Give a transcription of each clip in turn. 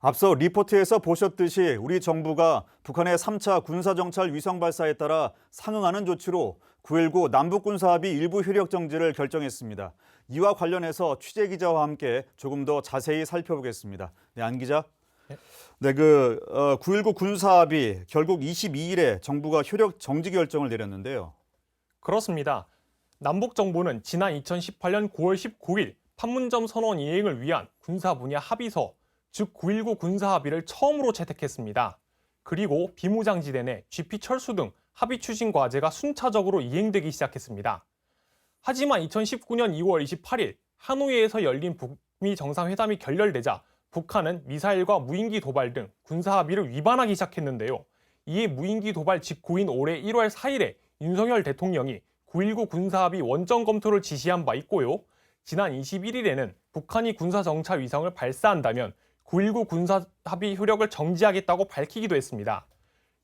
앞서 리포트에서 보셨듯이 우리 정부가 북한의 3차 군사정찰 위성 발사에 따라 상응하는 조치로 9.19 남북군사합의 일부 효력 정지를 결정했습니다. 이와 관련해서 취재기자와 함께 조금 더 자세히 살펴보겠습니다. 네, 안 기자. 네, 9.19 군사합의 결국 22일에 정부가 효력 정지 결정을 내렸는데요. 그렇습니다. 남북 정부는 지난 2018년 9월 19일 판문점 선언 이행을 위한 군사 분야 합의서, 즉 9.19 군사합의를 처음으로 채택했습니다. 그리고 비무장지대 내 GP 철수 등 합의 추진 과제가 순차적으로 이행되기 시작했습니다. 하지만 2019년 2월 28일 하노이에서 열린 북미 정상회담이 결렬되자 북한은 미사일과 무인기 도발 등 군사합의를 위반하기 시작했는데요. 이에 무인기 도발 직후인 올해 1월 4일에 윤석열 대통령이 9.19 군사합의 원점 검토를 지시한 바 있고요. 지난 21일에는 북한이 군사정찰 위성을 발사한다면 9.19 군사합의 효력을 정지하겠다고 밝히기도 했습니다.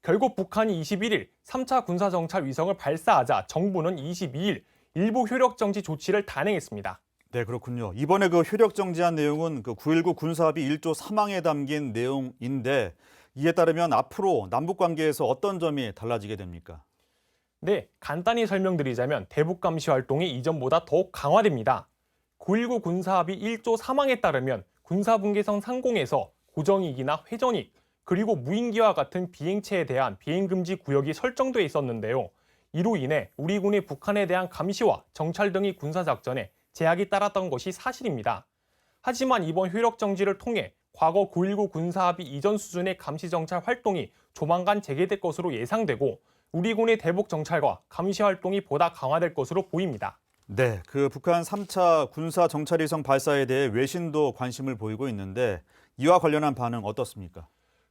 결국 북한이 21일 3차 군사정찰 위성을 발사하자 정부는 22일 일부 효력 정지 조치를 단행했습니다. 네, 그렇군요. 이번에 효력 정지한 내용은 9.19 군사합의 1조 3항에 담긴 내용인데 이에 따르면 앞으로 남북 관계에서 어떤 점이 달라지게 됩니까? 네, 간단히 설명드리자면 대북 감시 활동이 이전보다 더욱 강화됩니다. 9.19 군사합의 1조 3항에 따르면 군사분계선 상공에서 고정익이나 회전익, 그리고 무인기와 같은 비행체에 대한 비행금지 구역이 설정돼 있었는데요. 이로 인해 우리 군이 북한에 대한 감시와 정찰 등의 군사작전에 제약이 따랐던 것이 사실입니다. 하지만 이번 효력 정지를 통해 과거 9.19 군사합의 이전 수준의 감시정찰 활동이 조만간 재개될 것으로 예상되고 우리 군의 대북 정찰과 감시 활동이 보다 강화될 것으로 보입니다. 네, 북한 3차 군사 정찰 위성 발사에 대해 외신도 관심을 보이고 있는데 이와 관련한 반응 어떻습니까?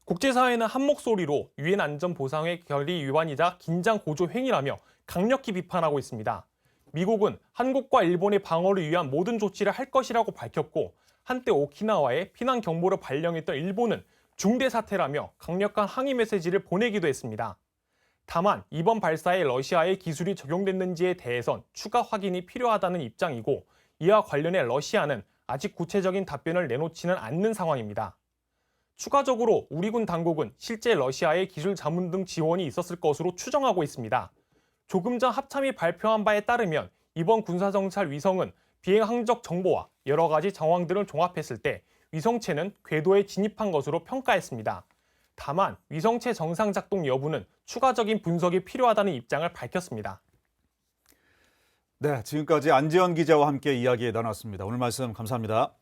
국제사회는 한 목소리로 유엔 안전보상회 결의 위반이자 긴장 고조 행위라며 강력히 비판하고 있습니다. 미국은 한국과 일본의 방어를 위한 모든 조치를 할 것이라고 밝혔고 한때 오키나와에 피난 경보를 발령했던 일본은 중대 사태라며 강력한 항의 메시지를 보내기도 했습니다. 다만 이번 발사에 러시아의 기술이 적용됐는지에 대해선 추가 확인이 필요하다는 입장이고 이와 관련해 러시아는 아직 구체적인 답변을 내놓지는 않는 상황입니다. 추가적으로 우리 군 당국은 실제 러시아의 기술 자문 등 지원이 있었을 것으로 추정하고 있습니다. 조금 전 합참이 발표한 바에 따르면 이번 군사정찰 위성은 비행 항적 정보와 여러 가지 정황들을 종합했을 때 위성체는 궤도에 진입한 것으로 평가했습니다. 다만 위성체 정상 작동 여부는 추가적인 분석이 필요하다는 입장을 밝혔습니다. 네, 지금까지 안지현 기자와 함께 이야기 나눴습니다. 오늘 말씀 감사합니다.